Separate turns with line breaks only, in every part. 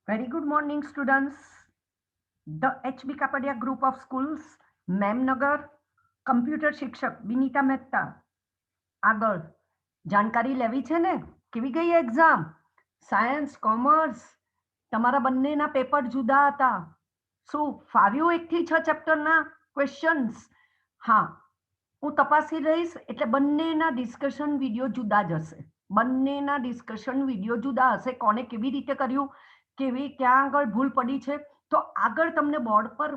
Very good morning, students. The HB Kapadia Group of Schools, Memnagar, computer શિક્ષક બિનિતા મહેતા. આગળ જાણકારી લેવી છે ને? કેવી ગઈ એક્ઝામ? સાયન્સ, કોમર્સ, તમારા બંનેના પેપર જુદા હતા. શું ફાવ્યું 1 થી 6 ચેપ્ટરના ક્વેશ્ચન્સ? હા, હું તપાસી રહીશ એટલે બંનેના ડિસ્કશન વિડીયો જુદા જ હશે. બંનેના ડિસ્કશન વિડીયો જુદા હશે. કોને કેવી રીતે કર્યું, કેવી ક્યાં આગળ ભૂલ પડી છે, તો આગળ તમને બોર્ડ પર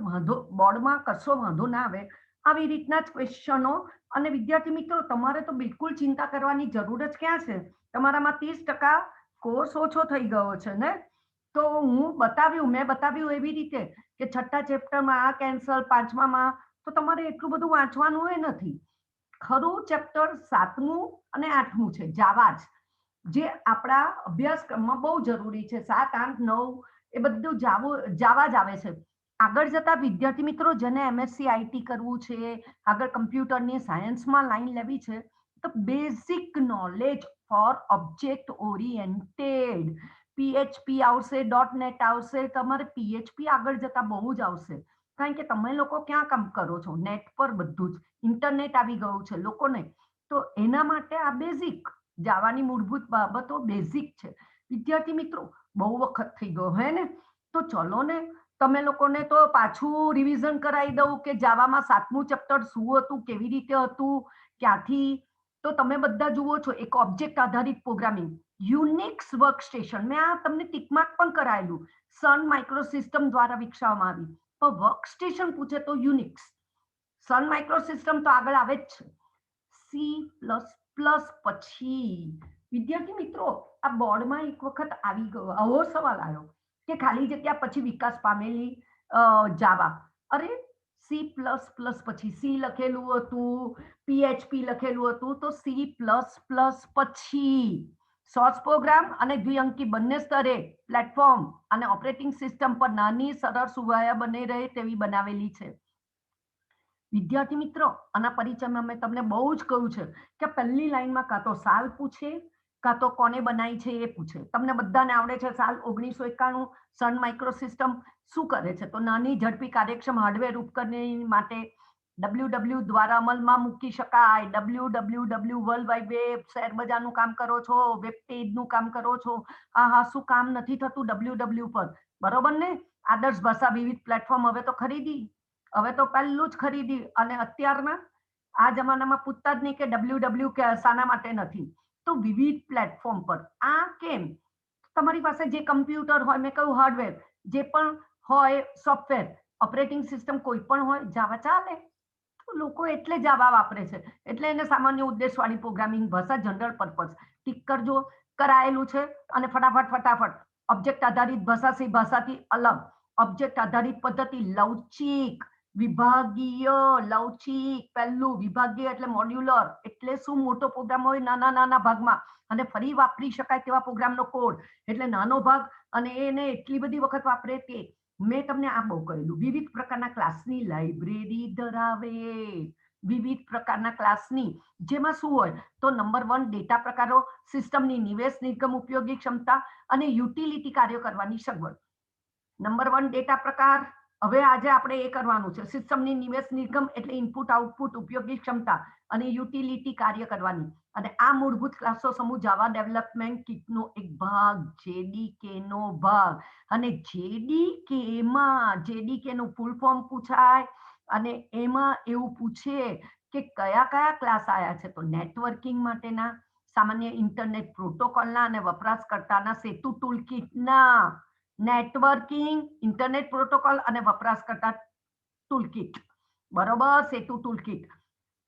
બોર્ડમાં કશો વાંધો ના આવે. આવી રીતના જ ક્વેશ્ચનો. અને વિદ્યાર્થી મિત્રો, તમારે તો બિલકુલ ચિંતા કરવાની જરૂર જ ક્યાં છે? તમારામાં 30% કોર્સ ઓછો થઈ ગયો છે ને. તો મેં બતાવ્યું એવી રીતે કે 6થા ચેપ્ટરમાં આ કેન્સલ, 5મામાં તો તમારે એટલું બધું વાંચવાનું એ નથી. ખરું ચેપ્ટર 7મું અને 8મું છે, જાવા જ, જે આપણા અભ્યાસક્રમમાં બહુ જરૂરી છે. 7, 8, 9 એ બધું જાવા જ આવે છે. આગળ જતા વિદ્યાર્થી મિત્રો, જેને MSc IT કરવું છે, આગળ કમ્પ્યુટરની સાયન્સમાં લાઈન લેવી છે, તો basic knowledge four object oriented PHP આવશે, .NET આવશે. તમારે PHP આગળ જતા બહુ જ આવશે, કારણ કે તમે લોકો ક્યાં કામ કરો છો? નેટ પર બધું જ ઇન્ટરનેટ આવી ગયું છે લોકોને. તો એના માટે આ બેઝિક જાવાની મૂળભૂત બાબતો બેઝિક છે. વિદ્યાર્થી મિત્રો, બહુ વખત થઈ ગયો હે ને, તો ચલો ને તમે લોકોને તો પાછું રિવિઝન કરાવી દઉં કે જાવામાં 7મું ચેપ્ટર શું હતું, કેવી રીતે હતું, ક્યાંથી. તો તમે બધા જુઓ છો, એક ઓબ્જેક્ટ આધારિત પ્રોગ્રામિંગ, યુનિક્સ વર્કસ્ટેશન. મેં આ તમને ટિકમાર્ક પણ કરાયેલું. સન માઇક્રોસિસ્ટમ દ્વારા વિકસાવવામાં આવી, પણ વર્કસ્ટેશન પૂછે તો યુનિક્સ. સન માઇક્રોસિસ્ટમ તો આગળ આવે જ છે. C++ પછી વિદ્યાર્થી મિત્રો, આ બોર્ડમાં એક વખત આવી ગયો આવો સવાલ આવ્યો કે ખાલી જગ્યા પછી વિકાસ પામેલી જાવા. અરે, C++ પછી સી લખેલું હતું, PHP લખેલું હતું, તો C++ પછી સોર્સ પ્રોગ્રામ અને દ્વિઅંકી બંને સ્તરે પ્લેટફોર્મ અને ઓપરેટિંગ સિસ્ટમ પર નાની સરળ સુવાયા બની રહે તેવી બનાવેલી છે. વિદ્યાર્થી મિત્રો, આના પરિચયમાં મેં તમને બહુ જ કહ્યું છે કે પહેલી લાઈનમાં કાં તો સાલ પૂછે, કાં તો કોને બનાવી છે એ પૂછે. તમને બધાને આવડે છે સાલ 1991. સન માઇક્રોસિસ્ટમ શું કરે છે? તો નાની, ઝડપી, કાર્યક્ષમ હાર્ડવેર ઉપકરણ માટે WW દ્વારા અમલમાં મૂકી શકાય. WWW world wide web, share બજારનું કામ કરો છો, વેબ પેજનું કામ કરો છો. શું કામ નથી થતું WW પર? બરોબર ને? આદર્શ ભાષા, વિવિધ પ્લેટફોર્મ હવે તો ખરીદી, હવે તો પહેલું જ ખરીદી. અને અત્યારના આ જમાનામાં પૂછતા જ નહીં કે WW શાના માટે નથી. તો વિવિધ પ્લેટફોર્મ પર આ કેમ? તમારી પાસે જે કમ્પ્યુટર હોય, મેં કહ્યું હાર્ડવેર, જે પણ હોય સોફ્ટવેર, ઓપરેટિંગ સિસ્ટમ કોઈ પણ હોય, જાવા ચાલે. લોકો એટલે જાવા વાપરે છે, એટલે એને સામાન્ય ઉદ્દેશવાળી પ્રોગ્રામિંગ ભાષા, જનરલ પર્પઝ. ટીક કરજો, કરાયેલું છે. અને ફટાફટ ઓબ્જેક્ટ આધારિત ભાષા સી ભાષાથી અલગ. ઓબ્જેક્ટ આધારિત પદ્ધતિ લવચીક, વિભાગીય. લવચીક પહેલું, વિભાગીય એટલે મોડ્યુલર, એટલે શું? મોટો પ્રોગ્રામ હોય નાના નાના ભાગમાં અને ફરી વાપરી શકાય તેવા પ્રોગ્રામનો કોડ, એટલે નાનો ભાગ, અને એને એટલી બધી વખત વાપરે તે. મેં તમને આ બહુ કહેલું. વિવિધ પ્રકારના ક્લાસની લાઇબ્રેરી ધરાવે, વિવિધ પ્રકારના ક્લાસની, જેમાં શું હોય? તો નંબર 1, ડેટા પ્રકારો, સિસ્ટમની નિવેશ નિગમ ઉપયોગી ક્ષમતા અને યુટિલિટી કાર્યો કરવાની સગવડ. નંબર 1 ડેટા પ્રકાર. હવે આજે આપણે એ કરવાનું છે. સિસ્ટમની નિવેશ નિગમ એટલે ઇનપુટ આઉટપુટ ઉપયોગી ક્ષમતા અને યુટિલિટી કાર્ય કરવાની. અને આ મૂળભૂત ક્લાસો સમૂહ જાવા ડેવલપમેન્ટ કિટનો એક ભાગ, JDK નો ભાગ. અને JDK નું ફૂલ ફોર્મ પૂછાય, અને એમાં એવું પૂછે કે કયા કયા ક્લાસ આવ્યા છે? તો નેટવર્કિંગ માટેના, સામાન્ય ઇન્ટરનેટ પ્રોટોકોલના અને વપરાશકર્તાના સેતુ ટૂલકીટના. નેટવર્કિંગ, ઇન્ટરનેટ પ્રોટોકોલ અને વપરાશકર્તા ટૂલકીટ. બરોબર, સેતુ ટૂલકીટ.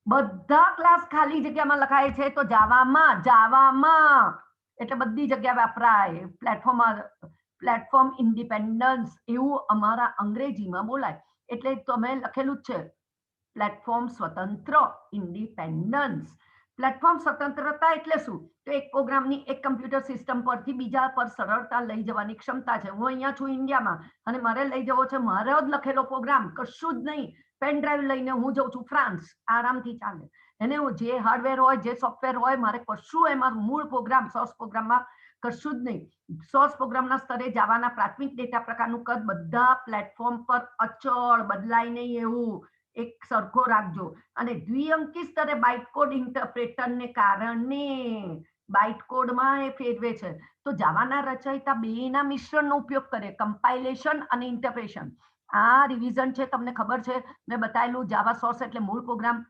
બધા ક્લાસ ખાલી જગ્યામાં લખાય છે, તો જાવામાં એટલે બધી જગ્યા વપરાય. પ્લેટફોર્મ ઇન્ડિપેન્ડન્સ એવું અમારા અંગ્રેજીમાં બોલાય. એટલે તમે લખેલું જ છે, પ્લેટફોર્મ સ્વતંત્ર, ઇન્ડિપેન્ડન્સ. પ્લેટફોર્મ સ્વતંત્રતા એટલે શું? તો એક પ્રોગ્રામની એક કમ્પ્યુટર સિસ્ટમ પરથી બીજા પર સરળતા લઈ જવાની ક્ષમતા છે. હું અહીંયા છું ઇન્ડિયામાં અને મારે લઈ જવો છે મારો જ લખેલો પ્રોગ્રામ, કશું જ નહીં. પેન ડ્રાઈવ લઈને હું જઉં છું ફ્રાન્સ, આરામથી ચાલે. એને જે હાર્ડવેર હોય, જે સોફ્ટવેર હોય, મારે કશું એમાં મૂળ પ્રોગ્રામ સોર્સ પ્રોગ્રામમાં કશું જ નહીં. સોર્સ પ્રોગ્રામના સ્તરે જાવાના પ્રાથમિક ડેટા પ્રકારનું કદ બધા પ્લેટફોર્મ પર અચળ બદલાય નહીં એવું એક સરખો રાખજો. અને દ્વિઅંકી સ્તરે બાઇટ કોડ ઇન્ટરપ્રેટરને કારણે બાઇટ કોડમાં એ ફેરવે છે. તો જાવાના રચયિતા બેના મિશ્રણનો ઉપયોગ કરે, કમ્પાઇલેશન અને ઇન્ટરપ્રેશન. આ રિવિઝન છે, તમને ખબર છે મેં બતાવેલું. જાવા સોર્સ એટલે મૂળ પ્રોગ્રામ,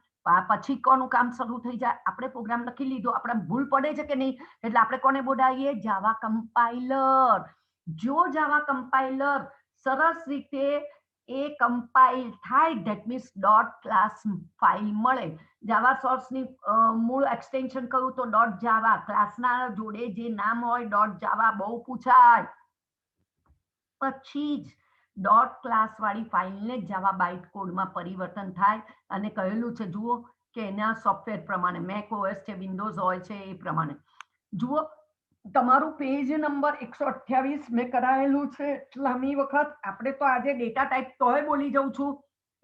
પછી કોનું કામ શરૂ થઈ જાય. આપણે પ્રોગ્રામ લખી લીધો, આપણે ભૂલ પડે છે કે નહીં, એટલે આપણે કોને બોલાવીએ? જાવા કમ્પાઇલર. જો જાવા કમ્પાઇલર સરસ રીતે એ કમ્પાઇલ થાય, that means dot class file મળે. જાવા સોર્સની મૂળ એક્સટેન્શન કહું તો ડોટ જાવા, ક્લાસના જોડે જે નામ હોય ડોટ જાવા બહુ પૂછાય. પછી જ ડોટ ક્લાસ વાળી ફાઇલને જાવા બાઇટ કોડમાં પરિવર્તન થાય. અને કહેલું છે જુઓ કે એના સોફ્ટવેર પ્રમાણે, મેક ઓએસ છે, વિન્ડોઝ હોય છે, એ પ્રમાણે જુઓ. તમારું પેજ નંબર 128 મેં કરાયેલું છે એટલામી વખત. આપણે તો આજે ડેટા ટાઈપ તોય બોલી જાઉં છું.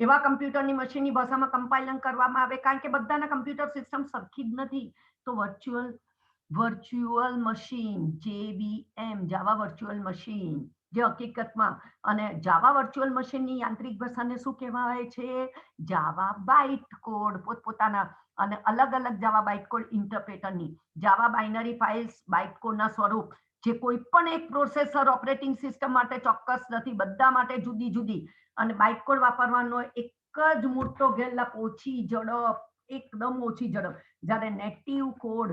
એવા કમ્પ્યુટરની મશીનની ભાષામાં કમ્પાઇલન કરવામાં આવે, કારણ કે બધાના કમ્પ્યુટર સિસ્ટમ સરખી જ નથી. તો વર્ચ્યુઅલ મશીન, JVM, જાવા વર્ચ્યુઅલ મશીન, જે હકીકતમાં, અને જાવા વર્ચ્યુઅલ મશીનની યાંત્રિક ભાષાને શું કહેવાય છે? જાવા બાઇટ કોડ પોતપોતાના. અને અલગ અલગ જાવા બાઇટ કોડ ઇન્ટરપ્રેટરની. જાવા બાઇનરી ફાઇલ્સ બાઇટ કોડના સ્વરૂપ, જે કોઈ પણ એક પ્રોસેસર ઓપરેટિંગ સિસ્ટમ માટે ચોક્કસ નથી, બધા માટે જુદી જુદી. અને બાઇટ કોડ વાપરવાનો એક જ મોટો ગેરલાભ, ઓછી ઝડપ, એકદમ ઓછી ઝડપ. જ્યારે નેટિવ કોડ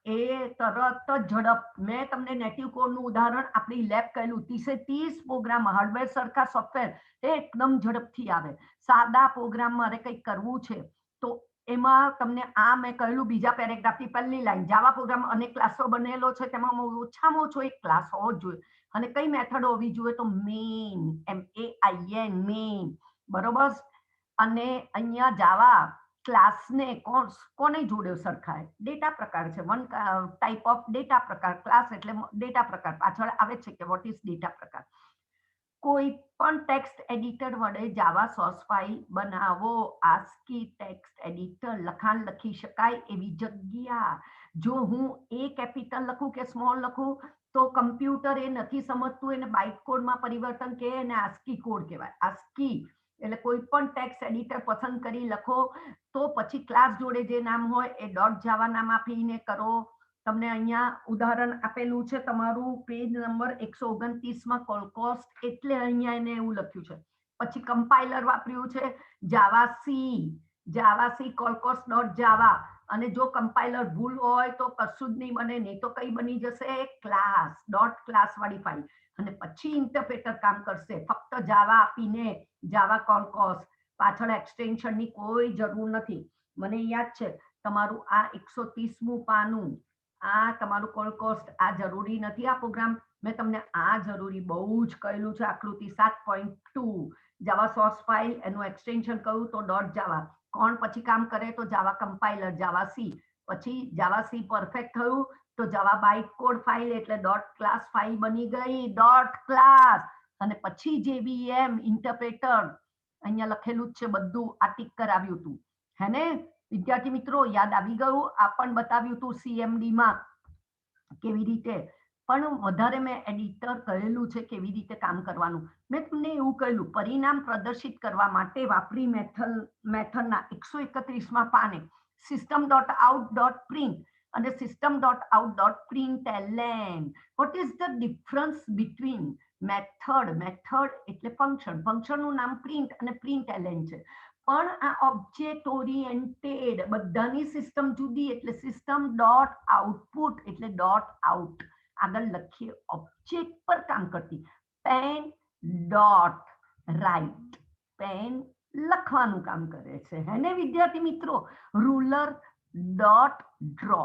એ તરત જ ઝડપ. મેં તમને નેટિવ કોડનું ઉદાહરણ આપણી લેબ કહેલું. 30 પ્રોગ્રામ હાર્ડવેર સરખા સોફ્ટવેર એ એકદમ ઝડપથી આવે. સાદા પ્રોગ્રામ મારે કંઈક કરવું છે તો એમાં તમને આ મેં કહેલું બીજા પેરેગ્રાફની પહેલી લાઈન, જાવા પ્રોગ્રામ અનેક ક્લાસો બનેલો છે, તેમાં ઓછામાં ઓછો એક ક્લાસ હોવો જોઈએ. અને કઈ મેથડ હોવી જોઈએ? તો મેઇન, MAIN, મેઇન. બરોબર. અને અહીંયા જાવા ક્લાસને કોને જોડે સરખાય? ડેટા પ્રકાર છે. વન ટાઈપ ઓફ ડેટા પ્રકાર. ક્લાસ એટલે ડેટા પ્રકાર. પાછળ આવે છે કે વોટ ઇઝ ડેટા પ્રકાર. કોઈ પણ ટેક્સ્ટ એડિટર વડે જાવા સોર્સ ફાઇલ બનાવો. ASCII ટેક્સ્ટ એડિટર, લખાણ લખી શકાય એવી જગ્યા. જો હું એ કેપિટલ લખું કે સ્મોલ લખું તો કમ્પ્યુટર એ નથી સમજતું, એને બાઇટ કોડમાં પરિવર્તન કહે, અને ASCII કોડ કહેવાય. ASCII એટલે કોઈ પણ ટેક્સ્ટ એડિટર પસંદ કરી લખો, તો પછી ક્લાસ જોડે જે નામ હોય એ ડોટ જાવા નામ આપીને કરો. તમને અહીંયા ઉદાહરણ આપેલું છે, તમારું પેજ નંબર 129માં કોલકોસ્ટ, એટલે અહીંયા એને એવું લખ્યું છે. પછી કમ્પાઇલર વાપર્યું છે જાવા સી કોલકોસ્ટ ડોટ જાવા. અને જો કમ્પાઇલર ભૂલ હોય તો કશું જ નહીં બને, નહીં તો કઈ બની જશે? ક્લાસ, ડોટ ક્લાસ વાળી ફાઇલ. અને પછી ઇન્ટરપ્રેટર કામ કરશે ફક્ત જાવા આપીને, જાવા કોલકોસ્ટ. પાછળ એક્સટેન્શનની કોઈ જરૂર નથી. મને યાદ છે તમારું આ 130મું પાનું, આ તમારું કોલકોસ્ટ, આ જરૂરી નથી. આ પ્રોગ્રામ મેં તમને આ જરૂરી બહુ જ કહેલું છે. આકૃતિ 7.2 જાવા સોર્સ ફાઇલ, એનું એક્સટેન્શન કહું તો ડોટ જાવા. કોણ પછી કામ કરે? તો જાવા કમ્પાઇલર, જાવા સી. પછી જાવા સી પરફેક્ટ થયું તો જાવા બાઇટ કોડ ફાઇલ એટલે ડોટ ક્લાસ ફાઇલ બની ગઈ, ડોટ ક્લાસ. અને પછી JVM ઇન્ટરપ્રેટર, અહીંયા લખેલું જ છે બધું, આ ટીક કરાવ્યું હતું. હે ને વિદ્યાર્થી મિત્રો? યાદ આવી ગયું? આ પણ બતાવ્યું હતું CMD-માં કેવી રીતે. પણ વધારે મેં એડિટર કહેલું છે કેવી રીતે કામ કરવાનું. મેં તમને એવું કહેલું, પરિણામ પ્રદર્શિત કરવા માટે વાપરી મેથડના 131માં પાને system.out.print અને system.out.println. What is the difference between method એટલે ફંક્શનનું નામ પ્રિન્ટ અને println છે. પણ આ ઓબ્જેક્ટ ઓરિએન્ટેડ, બધાની સિસ્ટમ જુદી, એટલે સિસ્ટમ ડોટ આઉટપુટ એટલે ડોટ આઉટ. આગળ લખીએ, ઓબ્જેક્ટ પર કામ કરતી. પેન ડોટ રાઇટ, પેન લખવાનું કામ કરે છે. હે ને વિદ્યાર્થી મિત્રો? Ruler dot draw.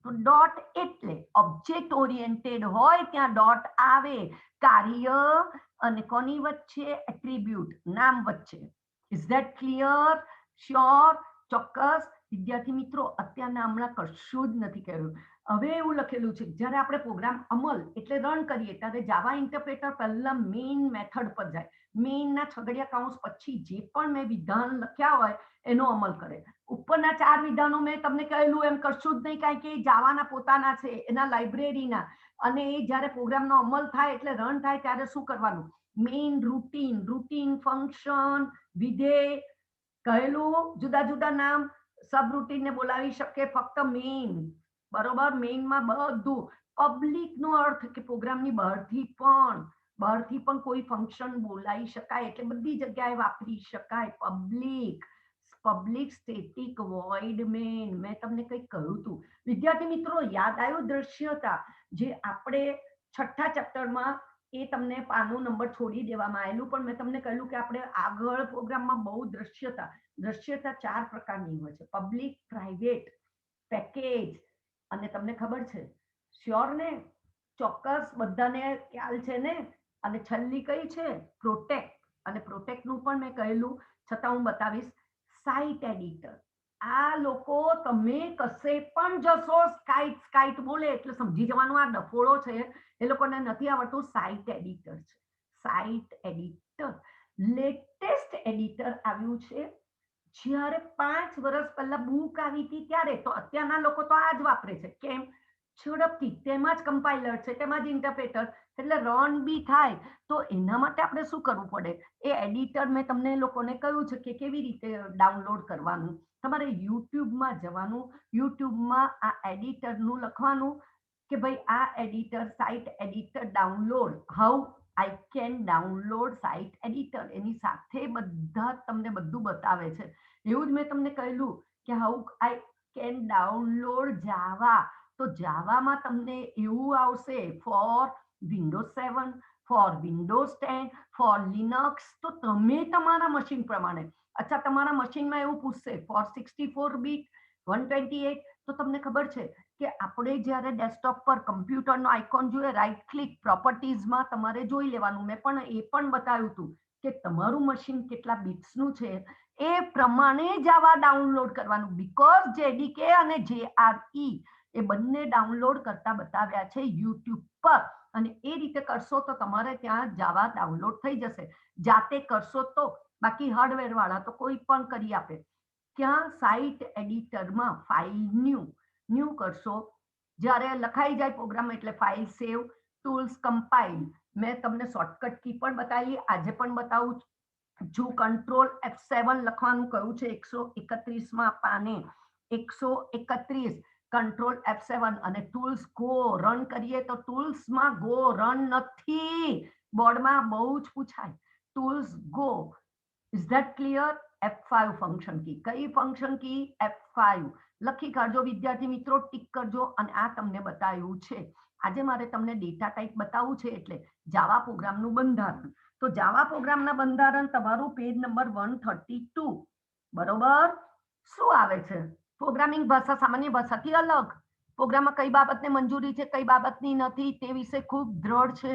તો ડોટ એટલે ઓબ્જેક્ટ ઓરિએન્ટેડ હોય ત્યાં ડોટ આવે. કાર્ય અને કોની વચ્ચે? એટ્રીબ્યુટ, નામ વચ્ચે. Is that clear? શ્યોર? ચોક્કસ વિદ્યાર્થી મિત્રો? અત્યારના હમણાં કશું જ નથી કહ્યું. હવે એવું લખેલું છે, જ્યારે આપણે પ્રોગ્રામ અમલ એટલે રન કરીએ ત્યારે જાવા ઇન્ટરપ્રેટર પહેલા મેઇન મેથડ પર જાય. મેઇનના છગડિયા કૌંસ પછી જે પણ મેં વિધાન લખ્યા હોય એનો અમલ કરે. ઉપરના 4 વિધાનો મેં તમને કહેલું એમ કરશું જ નહીં, કારણ કે જાવાના પોતાના છે, એના લાઇબ્રેરીના, અને એ જ્યારે પ્રોગ્રામનો અમલ થાય એટલે રન થાય ત્યારે શું કરવાનું, મેઇન, રૂટીન, ફંક્શન, વિધેય કહેલું, જુદા જુદા નામ, સબ રૂટીનને બોલાવી શકે ફક્ત મેઇન. બરોબર, મેઇનમાં બધું. પબ્લિકનો અર્થ કે પ્રોગ્રામની બહારથી પણ કોઈ ફંક્શન બોલાવી શકાય, એટલે બધી જગ્યાએ વાપરી શકાય. Public static void main. મેં તમને કંઈક કહ્યું હતું વિદ્યાર્થી મિત્રો, યાદ આવ્યું દ્રશ્યતા, જે આપણે 6થા ચેપ્ટરમાં, એ તમને પાનો નંબર છોડી દેવામાં આવેલું, પણ મેં તમને કહ્યું કે આપણે આગળ પ્રોગ્રામમાં બહુ દ્રશ્યતા 4 પ્રકારની હોય છે: પબ્લિક, પ્રાઇવેટ, પેકેજ, અને તમને ખબર છે, શ્યોર ને, ચોક્કસ, બધાને ખ્યાલ છે ને, અને છેલ્લી કઈ છે, પ્રોટેક્ટ. અને પ્રોટેક્ટનું પણ મેં કહેલું, છતાં હું બતાવીશ. સાઇટ એડિટર, આ લોકો તમે કશે પણ જશો, સ્કાઇટ બોલે એટલે સમજી જવાનું આ ડફોળો છે, એ લોકોને નથી આવડતું. સાઇટ એડિટર છે, સાઇટ એડિટર. લેટેસ્ટ એડિટર આવ્યું છે, જ્યારે 5 વર્ષ પહેલા બુક આવી હતી ત્યારે. તો અત્યારના લોકો તો આ જ વાપરે છે. કેમ? ઝડપથી. તેમાં જ કમ્પાઇલર છે, તેમાં જ ઇન્ટરપ્રેટર, એટલે રન બી થાય. તો એના માટે આપણે શું કરવું પડે? એ એડિટર મેં તમને લોકોને કહ્યું છે કે કેવી રીતે ડાઉનલોડ કરવાનું. તમારે યુટ્યુબમાં જવાનું, યુટ્યુબમાં આ એડિટરનું લખવાનું કે ભાઈ આ editor, site editor download, how I can download site editor. એની સાથે બધા તમને બધું બતાવે છે. એવું જ મેં તમને કહેલું કે how I can download Java. તો જાવામાં તમને એવું આવશે, for Windows 7, for Windows 10, for Linux. તો તમે તમારા મશીન પ્રમાણે, અચ્છા, તમારા મશીનમાં એવું પૂછશે ફોર 64 બીટ, 128. તો તમને ખબર છે કે આપણે જ્યારે ડેસ્કટોપ પર કમ્પ્યુટરનો આઇકોન જોઈએ, રાઈટ ક્લિક, પ્રોપર્ટીઝમાં તમારે જોઈ લેવાનું. મેં પણ એ પણ બતાવ્યું હતું કે તમારું મશીન કેટલા બીટ્સનું છે, એ પ્રમાણે જાવા ડાઉનલોડ કરવાનું. બીકોઝ જેડીકે અને JRE એ બંને ડાઉનલોડ કરતા બતાવ્યા છે યુટ્યુબ પર. અને એ રીતે કરશો તો તમારે ત્યાં જાવા ડાઉનલોડ થઈ જશે, જાતે કરશો તો. બાકી હાર્ડવેર વાળા તો કોઈ પણ કરી આપે. ત્યાં સાઇટ એડિટરમાં ફાઇલ ન્યૂ કરશો, જ્યારે લખાઈ જાય પ્રોગ્રામ એટલે ફાઇલ સેવ, ટૂલ્સ, કમ્પાઇલ. મેં તમને શોર્ટકટ કી પણ બતાવી, આજે પણ બતાવું છું. કંટ્રોલ F7 લખવાનું કહ્યું છે 131માં પાને, 131. Control F7. અને ટૂલ્સ ગો, રન કરીએ તો ટૂલ્સમાં ગો, રન નથી. બોર્ડમાં બહુ જ પૂછાય. Tools go. Is that clear? F5 function key. કઈ ફંક્શન કી? F5. લખી કાઢજો વિદ્યાર્થી મિત્રો, ટીક કરજો. અને આ તમને બતાવ્યું છે. આજે મારે તમને ડેટા ટાઈપ બતાવવું છે, એટલે જાવા પ્રોગ્રામનું બંધારણ. તો જાવા પ્રોગ્રામના બંધારણ તમારું પેજ નંબર 132. બરોબર. શું આવે છે? પ્રોગ્રામિંગ ભાષા સામાન્ય ભાષાથી અલગ. પ્રોગ્રામમાં કઈ બાબતને મંજૂરી છે, કઈ બાબતની નથી, તે વિશે ખૂબ દ્રઢ છે.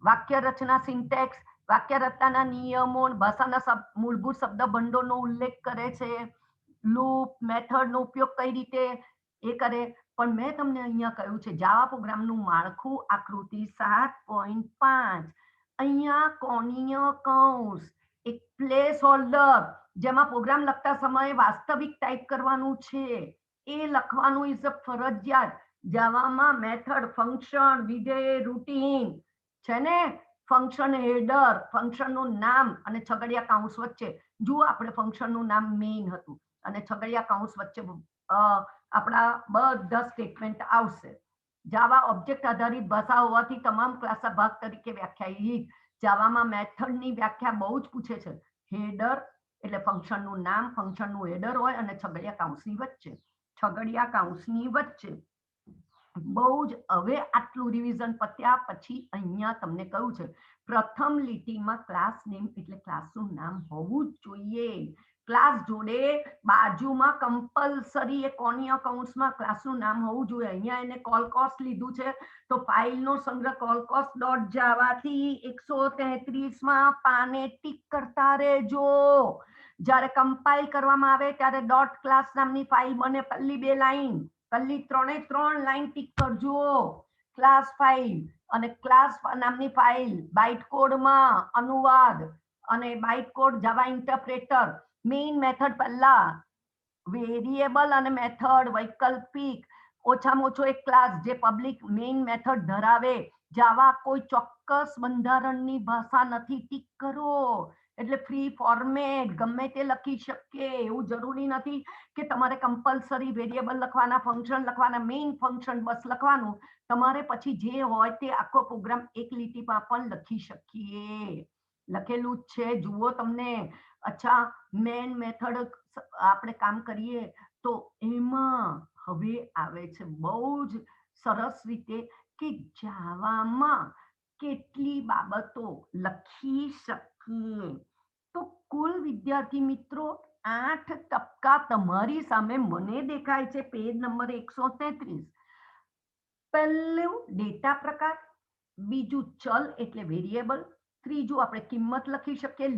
વાક્ય રચના, સિન્ટેક્સ, વાક્ય રચનાના નિયમો, ભાષાના મૂળભૂત શબ્દ ભંડોળનો ઉલ્લેખ કરે છે. લૂપ, મેથડનો ઉપયોગ કઈ રીતે એ કરે. પણ મેં તમને અહીંયા કહ્યું છે જાવા પ્રોગ્રામનું માળખું, આકૃતિ 7.5. અહીંયા કોણીય કૌંસ, એક પ્લેસ હોલ્ડર, જેમાં પ્રોગ્રામ લખતા સમયે વાસ્તવિક ટાઈપ કરવાનું છે, એ લખવાનું ઇઝ અ ફરજિયાત. જાવામાં મેથડ, ફંક્શન, વિધેય, રૂટીન છે ને, ફંક્શન હેડર, ફંક્શનનું નામ અને છગડિયા કૌંસ વચ્ચે. જુઓ, આપણે ફંક્શનનું નામ મેઇન હતું અને છગડિયા કૌંસ વચ્ચે આપણા બધા સ્ટેટમેન્ટ આવશે. જાવા ઓબ્જેક્ટ આધારિત ભાષા હોવાથી તમામ ક્લાસના ભાગ તરીકે વ્યાખ્યાયિત. જાવામાં મેથડની વ્યાખ્યા બહુ જ પૂછે છે. હેડર એટલે ફંક્શનનું નામ, ફંક્શનનું હેડર હોય અને છગડિયા કૌંસની વચ્ચે. બહુ જ. હવે આટલું રિવિઝન પત્યા પછી અહીંયા તમને કહ્યું છે, પ્રથમ લીટીમાં ક્લાસ નેમ એટલે ક્લાસનું નામ હોવું જ જોઈએ. ક્લાસ જોડે બાજુમાં કમ્પલસરી એ કોણીય કૌંસમાં ક્લાસનું નામ હોવું જોઈએ. અહીંયા એને કોલકોસ લીધું છે, તો ફાઇલનો સંગ્રહ colcos.javaથી 133માં પાને ટીક કરતા રહેજો. જ્યારે કમ્પાઇલ કરવામાં આવે ત્યારે ડોટ ક્લાસ નામની ફાઇલ બને. પહેલી 2 લાઈન, પહેલી 3 લાઈન ટીક કરજો. ક્લાસ ફાઇલ, અને ક્લાસ નામની ફાઇલ બાઇટ કોડમાં અનુવાદ, અને બાઇટ કોડ જાવા ઇન્ટરપ્રેટર, મેઇન મેથડ પહેલા, વેરિયેબલ અને મેથડ વૈકલ્પિક, ઓછામાં ઓછો એક ક્લાસ જે પબ્લિક મેઇન મેથડ ધરાવે, જાવા કોઈ ચોક્કસ બંધારણની ભાષા નથી, ટીક કરો. એટલે ફ્રી ફોર્મેટ, ગમે તે લખી શકે, એવું જરૂરી નથી કે તમારે કમ્પલસરી વેરિયેબલ લખવાના, ફંક્શન લખવાના, મેઇન ફંક્શન બસ લખવાનું. તમારે પછી જે હોય તે આખો પ્રોગ્રામ એક લીટીમાં પણ લખી શકીએ. લખેલું જ છે, જુઓ તમને. અચ્છા, મેન મેથડ આપણે કામ કરીએ તો એમાં હવે આવે છે બહુ જ સરસ રીતે કે જાવામાં કેટલી બાબતો લખી શકીએ. તો કુલ વિદ્યાર્થી મિત્રો 8 ટપકા તમારી સામે મને દેખાય છે, પેજ નંબર 133. પહેલું ડેટા પ્રકાર, બીજું ચલ એટલે વેરિયેબલ, ત્રીજું આપણે કિંમત લખી શકીએ,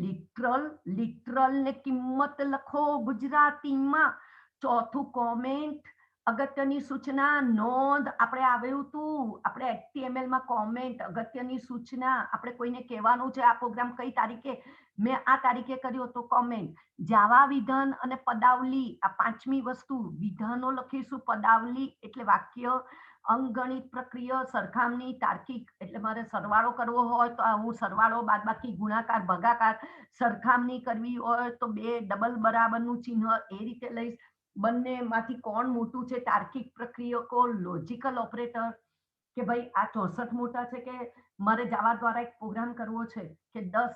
લિટરલ ને કિંમત લખો ગુજરાતીમાં. ચોથું કોમેન્ટ, અગત્યની સૂચના, નોંધ, આપણે આવ્યું હતું આપણે HTML માં કોમેન્ટ, અગત્યની સૂચના, આપણે કોઈને કહેવાનું છે આ પ્રોગ્રામ કઈ તારીખે, મેં આ તારીખે કર્યો તો કોમેન્ટ. જાવા વિધાન અને પદાવલી, આ પાંચમી વસ્તુ, વિધાનો લખીશું, પદાવલી એટલે વાક્ય, અંકગણિત પ્રક્રિયા, સરખામણી, તાર્કિક એટલે મારે સરવાળો કરવો હોય તો હું સરવાળો, બાદબાકી, ગુણાકાર, ભાગાકાર, સરખામણી કરવી હોય તો બે ડબલ બરાબરનું ચિહ્ન એ રીતે લઈશ. બંનેમાંથી કોણ મોટું છે, તાર્કિક પ્રક્રિયકો, લોજિકલ ઓપરેટર, કે ભાઈ આ 64 મોટા છે કે મારે જાવા દ્વારા એક પ્રોગ્રામ કરવો છે કે 10,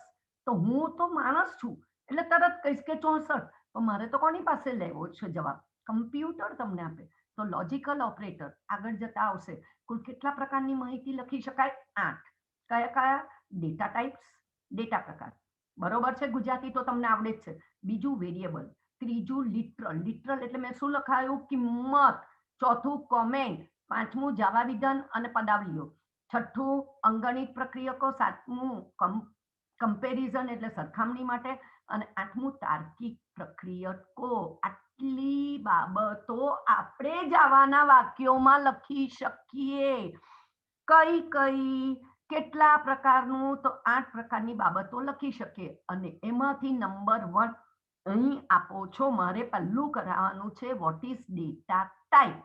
તો હું તો માણસ છું એટલે તરત કહીશ કે 64, તો મારે તો કોની પાસે લેવો છે જવાબ? કમ્પ્યુટર તમને આપે. તો લોજિકલ ઓપરેટર આગળ જતા આવશે. કુલ કેટલા પ્રકારની માહિતી લખી શકાય? 8. કયા કયા? ડેટા ટાઈપ્સ, ડેટા પ્રકાર, બરોબર છે, ગુજરાતી તો તમને આવડે જ છે. બીજું વેરિયેબલ, ત્રીજું લિટરલ એટલે મેં શું લખાયું? કિંમત. ચોથું કોમેન્ટ, પાંચમું જાવા વિધાન અને પદાવલીઓ, છઠ્ઠું અંગણિત પ્રક્રિયકો, સાતમું કમ્પેરિઝન એટલે સરખામણી માટે, અને આઠમું તાર્કિક પ્રક્રિયકો. આટલી બાબતો આપણે જાવાના વાક્યોમાં લખી શકીએ. કઈ કઈ? કેટલા પ્રકારનું? તો 8 પ્રકારની બાબતો લખી શકીએ. અને એમાંથી નંબર 1 અહીં આપો છો. મારે પહેલું કરાવવાનું છે, વોટ ઇઝ ડેટા ટાઈપ.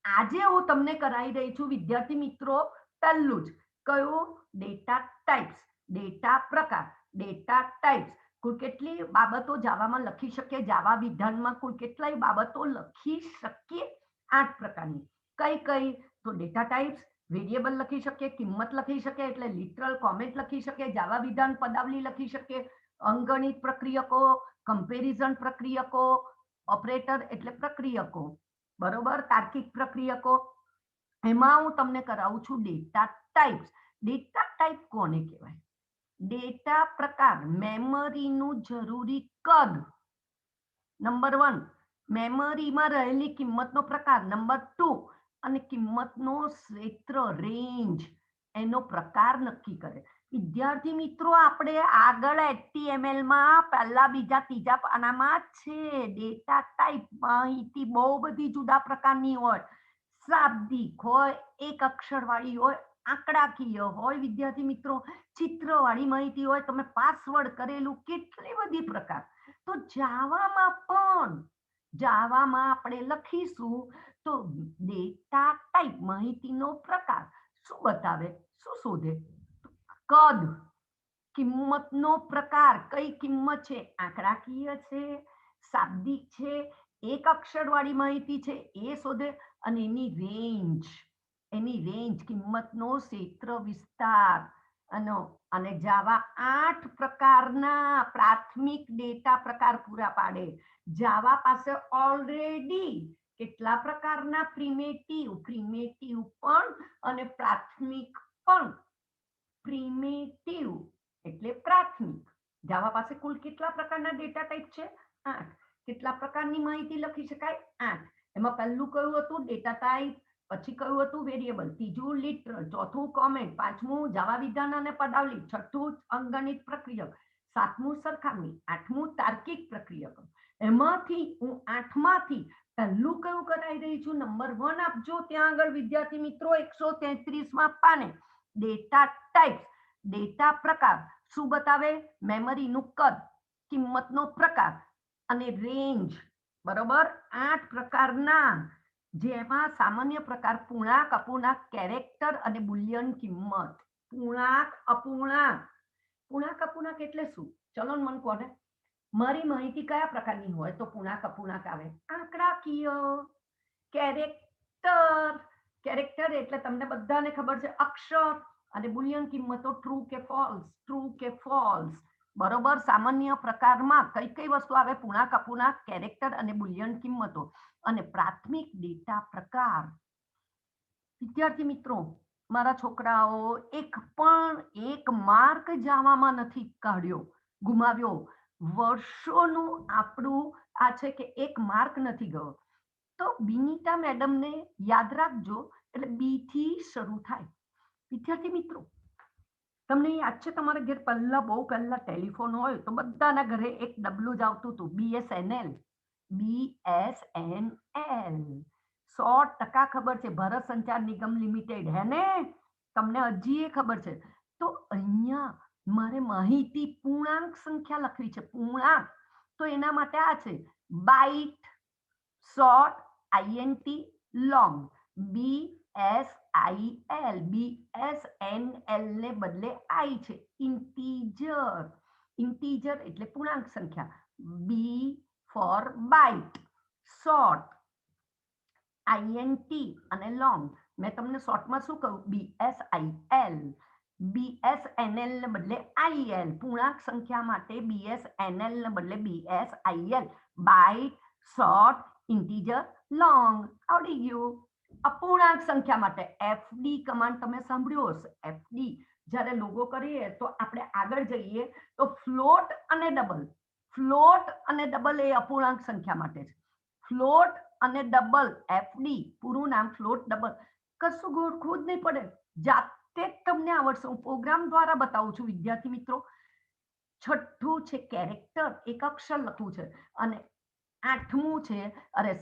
આજે હું તમને કરાવી રહી છું વિદ્યાર્થી મિત્રો, પહેલું જ કયું? ડેટા ટાઈપ્સ, ડેટા પ્રકાર, ડેટા ટાઈપ્સ. કુલ કેટલી બાબતો જાવામાં લખી શકીએ? જાવા વિધાનમાં કુલ કેટલાય બાબતો લખી શકીએ? 8 પ્રકારની. કઈ કઈ? તો ડેટા ટાઈપ્સ, વેરિયેબલ લખી શકીએ, કિંમત લખી શકીએ એટલે લિટરલ, કોમેન્ટ લખી શકીએ, જાવા વિધાન પદાવલી લખી શકીએ, અંકગણિત પ્રક્રિયકો, કમ્પેરિઝન પ્રક્રિયકો, ઓપરેટર એટલે પ્રક્રિયકો, બરોબર, તાર્કિક પ્રક્રિયકો. એમાં હું તમને કરાવું છું ડેટા ટાઈપ્સ. ડેટા ટાઈપ કોને કહેવાય? ડેટા પ્રકાર, મેમરીનું જરૂરી કદ. નંબર 1, મેમરીમાં રહેલી કિંમતનો પ્રકાર. નંબર 2, અને કિંમતનો ક્ષેત્ર, રેન્જ, એનો પ્રકાર નક્કી કરે. વિદ્યાર્થી મિત્રો, આપણે આગળ HTML માં પહેલા, બીજા, ત્રીજા પાનામાં છે ડેટા ટાઈપ. માહિતી બહુ બધી જુદા પ્રકારની હોય, શાબ્દિક હોય, એક અક્ષરવાળી હોય, આંકડાકીય હોય, વિદ્યાર્થી મિત્રો, ચિત્રવાળી માહિતી હોય, તમે પાસવર્ડ કરેલું, કેટલી બધી પ્રકાર. તો જાવામાં આપણે લખીશું તો ડેટા ટાઈપ, માહિતીનો પ્રકાર શું બતાવે? શું શોધે? કદ. કિંમતનો પ્રકાર, કઈ કિંમત છે? આંકડાકીય છે, શાબ્દિક છે, એક અક્ષરવાળી માહિતી છે એ શોધે. અને એની રેન્જ, કિંમતનો ક્ષેત્ર વિસ્તાર. અને જાવા 8 પ્રકારના પ્રાથમિક ડેટા પ્રકાર પૂરા પાડે. જાવા પાસે ઓલરેડી કેટલા પ્રકારના પ્રિમેટિવ પણ અને પ્રાથમિક પણ. પ્રિમેટિવ એટલે પ્રાથમિક. જાવા પાસે કુલ કેટલા પ્રકારના ડેટા ટાઈપ છે? 8. કેટલા પ્રકારની માહિતી લખી શકાય? 8. એમાં પહેલું કયું હતું? Data type. પછી કયું હતું? વેરિયેબલ. ત્રીજું લિટરલ, ચોથું કોમેન્ટ, પાંચમું જાવા વિધાન અને પદાવલી, છઠ્ઠું અંકગણિત પ્રક્રિયક, સાતમું સરખામણી, આઠમું તાર્કિક પ્રક્રિયક. એમાંથી હું 8માંથી પહેલું કયું કરાઈ રહી છું, નંબર 1 આપજો ત્યાં આગળ વિદ્યાર્થી મિત્રો 133માં પાને. ડેટા ટાઈપ્સ, ડેટા પ્રકાર શું બતાવે? મેમરીનું કદ, કિંમતનો પ્રકાર અને રેન્જ. બરોબર, 8 પ્રકારના, જેમાં સામાન્ય પ્રકાર પૂર્ણાંક, અપૂર્ણાંક, કેરેક્ટર અને બુલિયન કિંમત. પૂર્ણાંક, અપૂર્ણાંક. પૂર્ણાંક અપૂર્ણાંક એટલે શું? ચલો મને કોને મારી માહિતી કયા પ્રકારની હોય તો પૂર્ણાંક અપૂર્ણાંક આવે? આંકડાકીય. કેરેક્ટર, કેરેક્ટર એટલે તમને બધાને ખબર છે અક્ષર, અને બુલિયન કિંમતો ટ્રુ કે ફોલ્સ, ટ્રુ કે ફોલ્સ. બરોબર, સામાન્ય પ્રકારમાં કઈ કઈ વસ્તુ આવે? પૂર્ણાંક, અપૂર્ણાંક, કેરેક્ટર અને બુલિયન કિંમતો. અને પ્રાથમિક ડેટા પ્રકાર. વિદ્યાર્થી મિત્રો, મારા છોકરાઓ એક માર્ક જાવામાં નથી કાઢ્યો, ગુમાવ્યો. વર્ષોનું આપણું આ છે કે એક માર્ક નથી ગયો. તો બિનીતા મેડમને યાદ રાખજો, એટલે બી થી શરૂ થાય. વિદ્યાર્થી મિત્રો, તમને યાદ છે તમારા ઘેર પહેલા, બહુ પહેલા ટેલિફોન હોય તો બધાના ઘરે એક ડબલું જ આવતું હતું, BSNL. BSNL 100% ખબર છે, ભારત સંચાર નિગમ લિમિટેડ, હે ને? તમને હજી એ ખબર છે. તો અહીંયા મારે માહિતી પૂર્ણાંક સંખ્યા લખવી છે, પૂર્ણાંક. તો એના માટે આ છે byte, short, INT, long. BSIL, BSNL ને બદલે આઈ છે. ઇન્ટીજર, ઇન્ટીજર એટલે પૂર્ણાંક સંખ્યા. બી ફોર બાઇટ, શોર્ટ, INT અને લોંગ. મેં તમને શોર્ટમાં શું કહ્યું? BSIL. BSNL ને બદલે IL. પૂર્ણાંક સંખ્યા માટે BSNL ને બદલે BSIL. Byte, short, integer, long. આવડી ગયું. અપૂર્ણાંક સંખ્યા માટે FD કમાન્ડ તમે સાંભળ્યો હશે. FD જ્યારે લોગો કરીએ તો આપણે આગળ જઈએ તો ફ્લોટ અને ડબલ. ફ્લોટ અને ડબલ એ અપૂર્ણાંક સંખ્યા માટે છે. ફ્લોટ અને ડબલ, FD પૂરું નામ ફ્લોટ ડબલ. કશું ગોળખવું જ નહીં પડે, જાતે જ તમને આવડશે. હું પ્રોગ્રામ દ્વારા બતાવું છું વિદ્યાર્થી મિત્રો. છઠ્ઠું છે કેરેક્ટર, એક અક્ષર લખવું છે. અને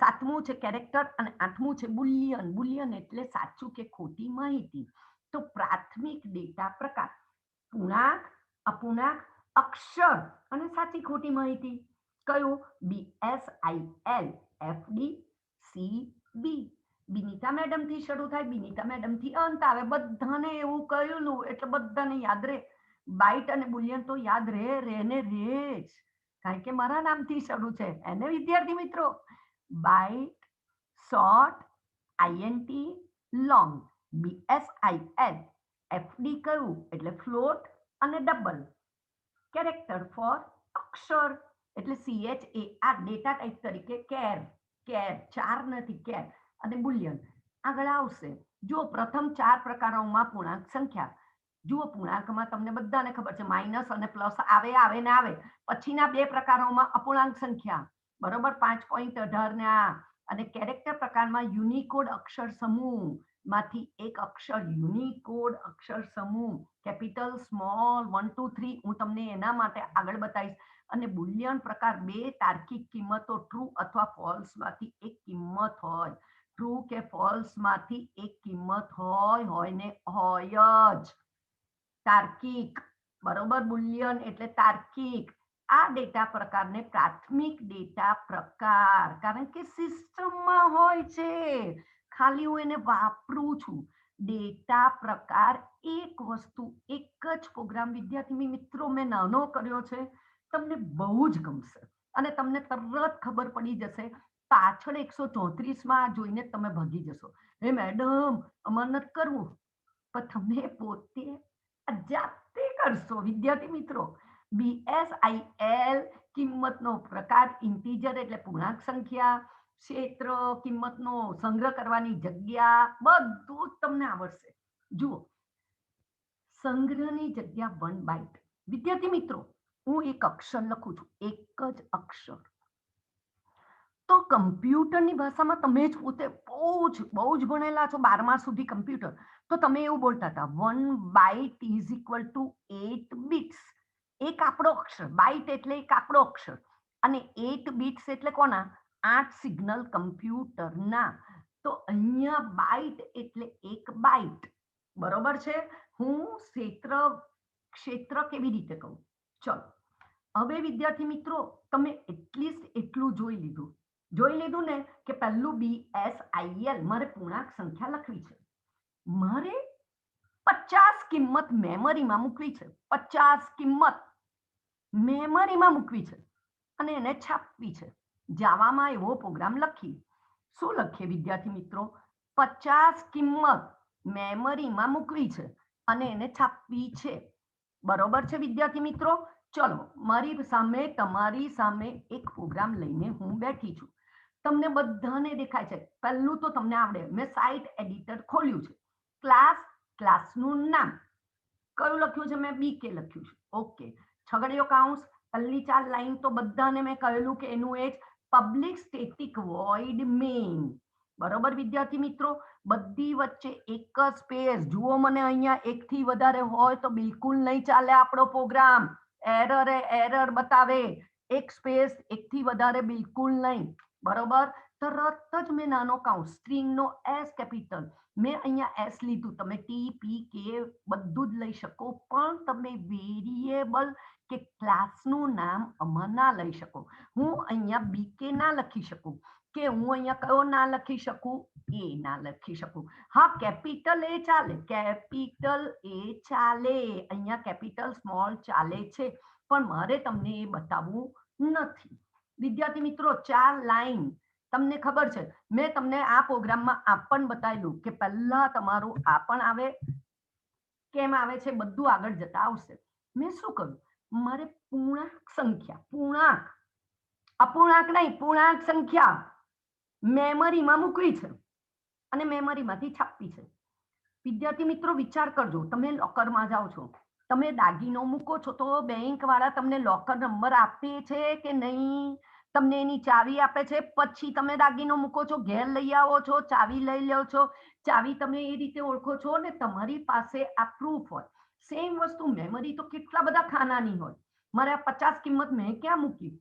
સાતમું છે કેરેક્ટર અને આઠમું છે બુલિયન. બુલિયન એટલે સાચું કે ખોટી માહિતી. તો પ્રાથમિક ડેટા પ્રકાર પૂર્ણાંક, અપૂર્ણાંક, અક્ષર અને સાચી ખોટી માહિતી. કયું? BSIL, FD, CB. બિનીતા મેડમ થી શરૂ થાય, બિનીતા મેડમ થી અંત આવે. બધાને એવું કહેલું એટલે બધાને યાદ રહે. બાઇટ અને બુલિયન તો યાદ રહે ને રહે જ, કારણ કે મારા નામથી શરૂ છે. એને વિદ્યાર્થી મિત્રો, byte, short, INT, long. BSIL, FD કયું? એટલે ફ્લોટ અને ડબલ. કેરેક્ટર ફોર અક્ષર, એટલે CHAR, ડેટા ટાઈપ તરીકે કેર. કેર, ચાર નથી, કેર. અને બુલિયન આગળ આવશે. જો પ્રથમ 4 પ્રકારોમાં પૂર્ણાંક સંખ્યા. જુઓ, પૂર્ણાંકમાં તમને બધાને ખબર છે માઇનસ અને પ્લસ આવે ને આવે. પછીના 2 પ્રકારોમાં અપૂર્ણાંક સંખ્યા. બરોબર, 5.18 ને આ. અને કેરેક્ટર પ્રકારમાં યુનિકોડ અક્ષર સમૂહ માંથી એક અક્ષર, યુનિકોડ અક્ષર સમૂહ, કેપિટલ, સ્મોલ, 1 2 3. હું તમને એના માટે આગળ બતાવીશ. અને બુલિયન પ્રકાર 2 તાર્કિક કિંમતો, ટ્રુ અથવા ફોલ્સ માંથી એક કિંમત હોય. ટ્રુ કે ફોલ્સ માંથી એક કિંમત હોય ને હોય જ. તાર્કિક, બરોબર. બુલિયન એટલે તાર્કિક. આ ડેટા પ્રકારને પ્રાથમિક ડેટા પ્રકાર, કારણ કે સિસ્ટમમાં હોય છે, ખાલી હું એને વાપરું છું. ડેટા પ્રકાર એક વસ્તુ, એક જ પ્રોગ્રામ વિદ્યાર્થી મિત્રો મેં નાનો કર્યો છે, તમને બહુ જ ગમશે અને તમને તરત ખબર પડી જશે. પાછળ 134માં જોઈને તમે ભાગી જશો, હે મેડમ અમારે નથી કરવું, પણ તમે પોતે જાતે કરશો. વિદ્યાર્થી મિત્રો, BSIL કિંમતનો પ્રકાર ઇન્ટીજર એટલે પૂર્ણાંક સંખ્યા, ક્ષેત્ર કિંમતનો સંગ્રહ કરવાની જગ્યા, બધું જ તમને આવડશે. જુઓ, સંગ્રહની જગ્યા 1 બાઇટ. વિદ્યાર્થી મિત્રો, હું એક અક્ષર લખું છું, એક જ અક્ષર. તો કમ્પ્યુટરની ભાષામાં તમે જ પોતે બહુ જ ભણેલા છો, 12મા સુધી કમ્પ્યુટર, તો તમે એવું બોલતા હતા 1 byte is equal to 8 bits. એક આપણો અક્ષર, બાઇટ એટલે એક આપણો અક્ષર, અને 8 બિટ્સ એટલે કોના? 8 સિગ્નલ કમ્પ્યુટરના. તો અહીંયા બાઇટ એટલે 1 બાઇટ, બરોબર છે. હું ક્ષેત્ર કેવી રીતે કહું? ચલો, હવે વિદ્યાર્થી મિત્રો, તમે એટલીસ્ટ એટલું જોઈ લીધું ને કે પહેલું BSIL મારે પૂર્ણાંક સંખ્યા લખવી છે. મારે 50 કિંમત મેમરીમાં મૂકવી છે. 50 કિંમત મેમરીમાં મૂકવી છે અને એને છાપવી છે. જાવામાં એવો પ્રોગ્રામ લખી. શું લખીએ વિદ્યાર્થી મિત્રો? 50 કિંમત મેમરીમાં મૂકવી છે અને એને છાપવી છે. બરોબર છે વિદ્યાર્થી મિત્રો? ચલો, મારી સામે, તમારી સામે એક પ્રોગ્રામ લઈને હું બેઠી છું. તમને બધાને દેખાય છે. પહેલું તો તમને આવડે. મેં સાઇટ એડિટર ખોલ્યું છે. ક્લાસનું નામ કયું લખ્યું છે? મેં BK લખ્યું છે. ઓકે. છગડીયો કૌંસ, પહેલી 4 લાઈન તો બધાને મેં કહેલું કે એનું એ જ પબ્લિક સ્ટેટિક વોઇડ મેઇન. બરોબર વિદ્યાર્થી મિત્રો? બધી વચ્ચે એક જ સ્પેસ. જુઓ, મને અહીંયા એકથી વધારે હોય તો બિલકુલ નહીં ચાલે આપણો પ્રોગ્રામ. એરર બતાવે. એક સ્પેસ, એકથી વધારે બિલકુલ નહીં. બરોબર? તરત જ મેં નાનો કૌંસ, સ્ટ્રિંગનો S કેપિટલ. મેં અહીંયા S લીધું. તમે TPK બધું જ લઈ શકો, પણ તમે વેરિયેબલ કે ક્લાસનું નામ આમાં ના લઈ શકો. હું અહીંયા BK ના લખી શકું, કે હું અહીંયા કયો ના લખી શકું? એ ના લખી શકું. હા, કેપિટલ એ ચાલે, અહીંયા કેપિટલ સ્મોલ ચાલે છે, પણ મારે તમને એ બતાવવું નથી. વિદ્યાર્થી મિત્રો, 4 લાઈન. તમને ખબર છે, મેં તમને આ પ્રોગ્રામમાં આ પણ બતાવેલું કે પહેલા તમારું આ પણ આવે, કેમ આવે છે, બધું આગળ જતા આવશે. મેં શું કર્યું? મારે અપૂર્ણાંક નહીં, પૂર્ણાંક સંખ્યા મેમરીમાં મૂકવી છે અને મેમરીમાંથી છાપવી છે. વિદ્યાર્થી મિત્રો, વિચાર કરજો. તમે લોકરમાં જાઓ છો, તમે દાગીનો મૂકો છો, તો બેંક વાળા તમને લોકર નંબર આપે છે કે નહીં? તમને એની ચાવી આપે છે, પછી તમે દાગીનો મૂકો છો, ઘેર લઈ આવો છો, ચાવી લઈ લો છો, ચાવી તમે એ રીતે ઓળખો છો ને તમારી પાસે આ પ્રૂફ હોય. સેમ વસ્તુ મેમરી તો કેટલા બધા ખાનાની હોય. મારે આ 50 કિંમત મેં ક્યાં મૂકી?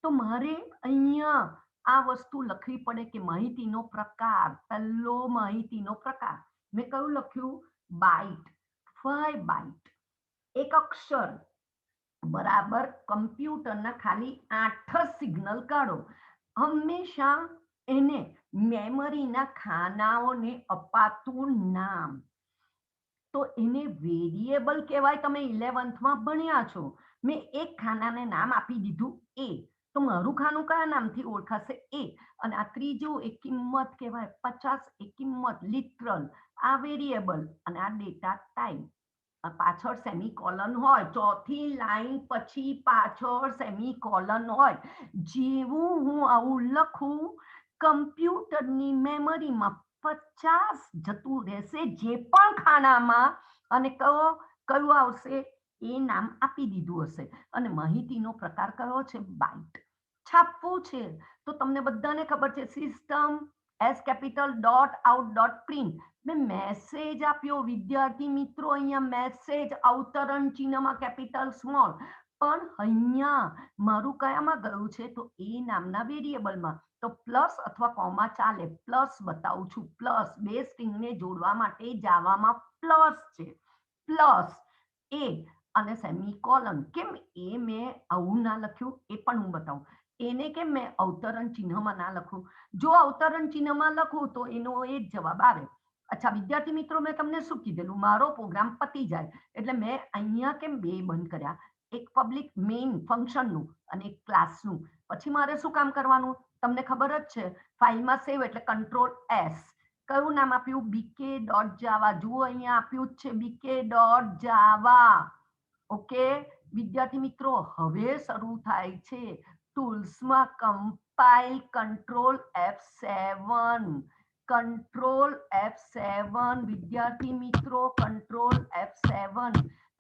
તો મારે અહીંયા આ વસ્તુ લખવી પડે કે માહિતીનો પ્રકાર. પહેલો માહિતીનો પ્રકાર મેં કયું લખ્યું? બાઇટ. 5 બાઇટ. એક અક્ષર બરાબર કમ્પ્યુટરના ખાલી 8 જ સિગ્નલ કાઢો. હંમેશા એને મેમરીના ખાનાઓને અપાતું નામ, તો એને વેરિયેબલ કહેવાય. તમે 11th ભણ્યા છો. મેં એક ખાનાને નામ આપી દીધું A, તો મારું ખાનું કયા નામથી ઓળખાશે? A. અને આ ત્રીજું એક કિંમત કહેવાય. 50 એક કિંમત, લિટરલ. આ વેરિયેબલ અને આ ડેટા ટાઈપ. પાછળ સેમીકોલન હોય, ચોથી લાઈન પછી પાછળ સેમીકોલન હોય. જેવું હું આવું લખું, કમ્પ્યુટરની મેમરીમાં 50 જતું રહેશે, જે પણ ખાનામાં, અને કયું આવશે? એ નામ આપી દીધું હશે. અને માહિતીનો પ્રકાર કયો છે? બાઇટ. છાપવું છે તો તમને બધાને ખબર છે, સિસ્ટમ S કેપિટલ .out.print. મેં મેસેજ આપ્યો વિદ્યાર્થી મિત્રો. અહીંયા મેસેજ અવતરણ ચિહ્નમાં કેપિટલ સ્મોલ, પણ અહીંયા મારું કયામાં ગયું છે? તો એ નામના વેરિયેબલમાં. તો પ્લસ અથવા કોમા ચાલે. પ્લસ બતાવું છું. પ્લસ બે સ્ટ્રિંગને જોડવા માટે જાવામાં પ્લસ છે. પ્લસ એ અને સેમીકોલન. કેમ એ મેં આવું ના લખ્યું એ પણ હું બતાવું. એને કેમ મેં અવતરણ ચિહ્નમાં ના લખું? જો અવતરણ ચિહ્નમાં લખું તો એનો એ જ જવાબ આવે. અચ્છા વિદ્યાર્થી મિત્રો, મેં તમને શું કીધેલું? મારો પ્રોગ્રામ પતી જાય એટલે મેં અહીંયા કેમ બે બંધ કર્યા? એક પબ્લિક મેઇન ફંક્શનનું અને એક ક્લાસનું. પછી મારે શું કામ કરવાનું? તમને ખબર જ છે, ફાઇલમાં સેવ એટલે Ctrl+S. કયું નામ આપ્યું? bk.java. જુઓ, અહીંયા આપ્યું જ છે bk.java. ઓકે વિદ્યાર્થી મિત્રો, હવે શરૂ થાય છે ટૂલ્સમાં કમ્પાઇલ. Ctrl+F7. વિદ્યાર્થી મિત્રો, Ctrl+F7.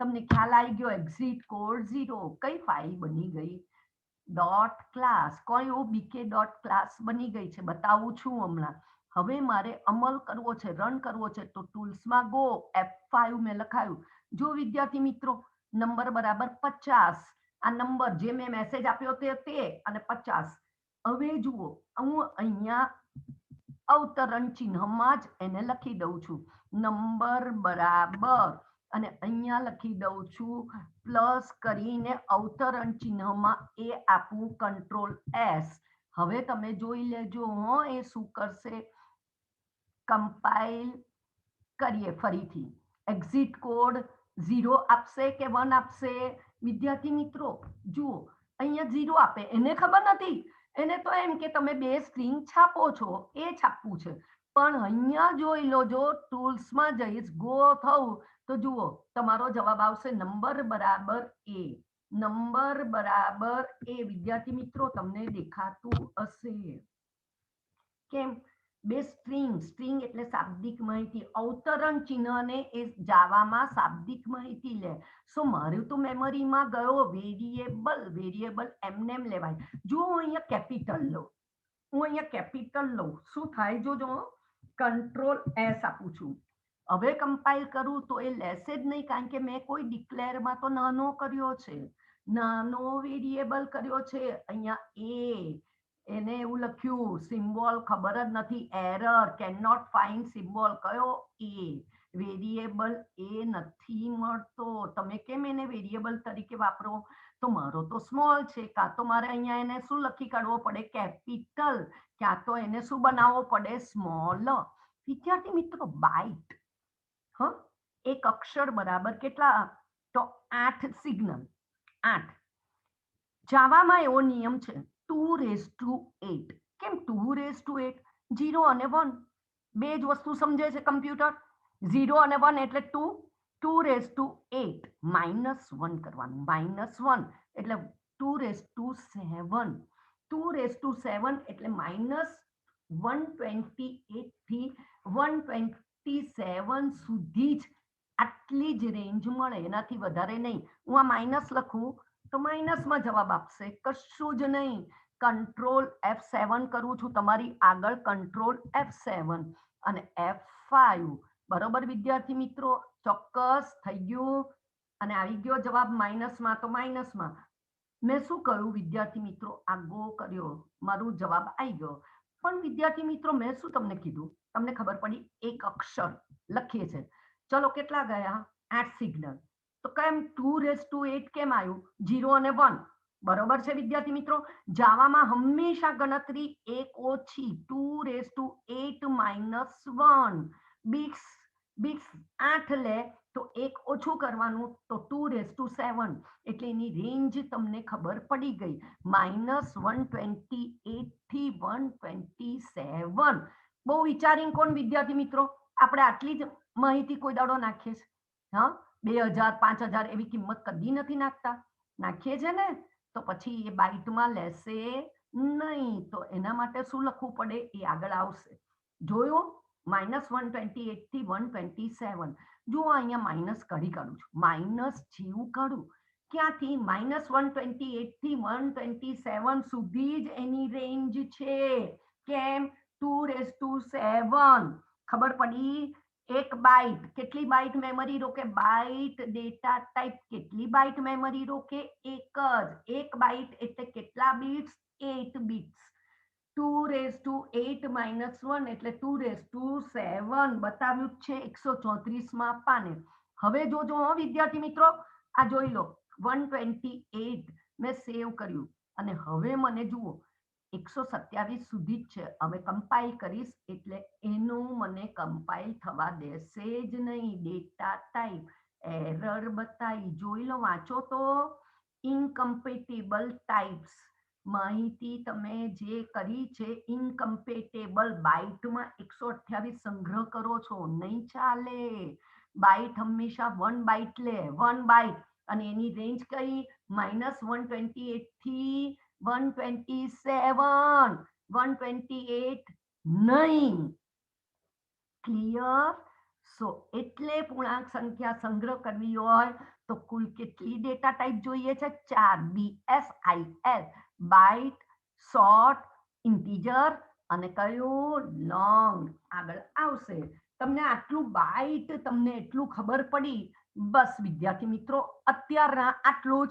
તમને ખ્યાલ આવી ગયો? Exit code 0. કઈ ફાઇલ બની ગઈ? .class. કયું? bk.class બની ગઈ છે. બતાવું છું હમણાં. હવે મારે અમલ કરવો છે, રન કરવો છે, તો ટૂલ્સમાં ગો. F5 મેં લખાયું. જો વિદ્યાર્થી મિત્રો, નંબર બરાબર 50. આ નંબર જે મેં મેસેજ આપ્યો તે અને 50. હવે જુઓ, હું અહીંયા અવતરણ ચિહ્નમાં જ એને લખી દઉં છું, નંબર બરાબર, અને અહીંયા લખી દઉં છું પ્લસ કરીને અવતરણ ચિહ્નમાં એ આપું કંટ્રોલ એસ. હવે તમે જોઈ લેજો એ શું કરશે. કમ્પાઇલ કરીએ ફરીથી. એક્ઝિટ કોડ 0 આપશે કે 1 આપશે? વિદ્યાર્થી મિત્રો જુઓ, અહીંયા 0 આપે, એને ખબર નથી, એને તો એમ કે તમે બે સ્ટ્રિંગ છાપો છો, એ છાપવું છે. પણ અહીંયા જોઈ લો, જો ટૂલ્સમાં જઈશ, ગો થવું તો જુઓ તમારો જવાબ આવશે નંબર બરાબર એ. નંબર બરાબર એ. વિદ્યાર્થી મિત્રો તમને દેખાતું હશે કેમ? બે સ્ટ્રિંગ એટલે શાબ્દિક માહિતી, અવતરણ ચિહ્નને એ જાવામાં શાબ્દિક માહિતી લે. સો મારું તો મેમરીમાં ગયો વેરિયેબલ એમને એમ લેવાય. જો હું અહીંયા કેપિટલ લઉં, શું થાય જોજો, કંટ્રોલ એસ આપું છું. હવે કમ્પાઇલ કરું તો એ લેશે જ નહીં, કારણ કે મેં કોઈ ડિક્લેરમાં તો નાનો કર્યો છે, નાનો વેરિયેબલ કર્યો છે. અહીંયા એને એવું લખ્યું સિમ્બોલ ખબર જ નથી, error, can not find symbol. કયો? એ. વેરિયેબલ એ નથી મળતો. તમે કેમ એને વેરિયેબલ તરીકે વાપરો? તો મારો તો સ્મોલ છે, કાં તો મારે અહીંયા એને શું લખી કાઢવો પડે? કેપિટલ. ક્યાં તો એને શું બનાવવો પડે? સ્મોલ. વિદ્યાર્થી મિત્રો, બાઇટ એક અક્ષર બરાબર કેટલા? તો 8 સિગ્નલ. 8. જાવામાં એવો નિયમ છે 2:8. કેમ 2:8? 0 અને 1 બે જ વસ્તુ સમજે છે કમ્પ્યુટર. 0 અને 1 એટલે 2. 2:8 -1 કરવાનું. -1 એટલે 2:7. 2:7 એટલે -128 થી 127 સુધી જ આટલી જ રેન્જ મળે, એનાથી વધારે નહીં. હું આ માઇનસ લખું તો માઇનસમાં જવાબ આપશે, કશું જ નહીં. કંટ્રોલ F7 કરું છું તમારી આગળ, કંટ્રોલ F7 અને F5. બરોબર વિદ્યાર્થી મિત્રો? ચોક્કસ થઈ ગયું. અને આવી ગયો જવાબ માઇનસમાં, તો માઇનસમાં મેં શું કહ્યું વિદ્યાર્થી મિત્રો? આ ગો કર્યો, મારું જવાબ આવી ગયો. પણ વિદ્યાર્થી મિત્રો, મેં શું તમને કીધું? તમને ખબર પડી? એક અક્ષર લખીએ છે. ચલો કેટલા ગયા? 8 સિગ્નલ. તો કેમ 2:8 કેમ આવ્યું? 0 અને 1. બરોબર છે વિદ્યાર્થી મિત્રો? જાવામાં હંમેશા ગણતરી એક ઓછી, 2:8 -1. બિટ્સ 8 લે તો એક ઓછું કરવાનું, તો 2:7. એટલે એની રેન્જ તમને ખબર પડી ગઈ, -128 થી 127. બહુ વિચારીને કોણ વિદ્યાર્થી મિત્રો આપણે આટલી જ માહિતી કોઈ દાડો નાખીએ છે? હા, 2000 5000 એવી કિંમત કદી નથી નાખતા. નાખીએ છે ને, તો પછી એ બાઇટમાં લેશે નહીં. તો એના માટે શું લખવું પડે એ આગળ આવશે. જોયું? -128 થી 127. જો અહીંયા માઇનસ કાઢી કાઢું છું, માઇનસ જેવું કાઢું ક્યાંથી? -128 થી 127 સુધી જ એની રેન્જ છે. કેમ? 2:7. ખબર પડી? એક બાઇટ કેટલી બાઇટ મેમરી રોકે? બાઇટ ડેટા ટાઈપ કેટલી બાઇટ મેમરી રોકે? એક જ. એક બાઇટ એટલે કેટલા બિટ્સ? 8 બિટ્સ. 2:8 -1 એટલે 2:7. બતાવ્યું છે 134માં પાને. હવે જોજો વિદ્યાર્થી મિત્રો, આ જોઈ લો, 128 મેં સેવ કર્યું, અને હવે મને જુઓ 127 સુધી જ છે. હવે કમ્પાઇલ કરીશ એટલે એનું મને કમ્પાઇલ થવા દેશે જ નહીં. ડેટા ટાઈપ એરર બતાવી. જોઈ લો, વાંચો તો. ઇનકમ્પેટેબલ ટાઈપ્સ. માહિતી તમે જે કરી છે ઇનકમ્પેટેબલ. બાઇટમાં 128 સંગ્રહ કરો છો, નહીં ચાલે. બાઇટ હંમેશા 1 બાઇટ લે, 1 બાઇટ. અને એની રેન્જ કઈ? -128 થી 127. 128 નહીં. ક્લિયર? સો એટલે પૂર્ણાંક સંખ્યા સંગ્રહ કરવી હોય તો કુલ કેટલી ડેટા ટાઈપ જોઈએ છે? 4. BSIL, બાઇટ, શોર્ટ, ઇન્ટીજર અને કયું? લોંગ. આગળ આવશે. તમને આટલું બાઇટ, તમને એટલું ખબર પડી? બસ વિદ્યાર્થી મિત્રો, અત્યારના આટલું જ.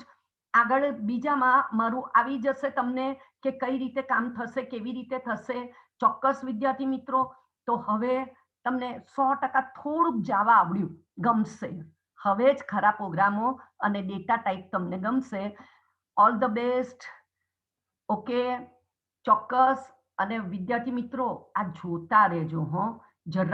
આગળ બીજામાં મારું આવી જશે તમને કે કઈ રીતે કામ થશે, કેવી રીતે થશે. ચોક્કસ વિદ્યાર્થી મિત્રો, તો હવે તમને 100% થોડુંક જાવા આવડ્યું, ગમશે. હવે જ ખરા પ્રોગ્રામો અને ડેટા ટાઈપ તમને ગમશે. All the best. ઓકે, ચોક્કસ. અને વિદ્યાર્થી મિત્રો, આ જોતા રહેજો હો જરા.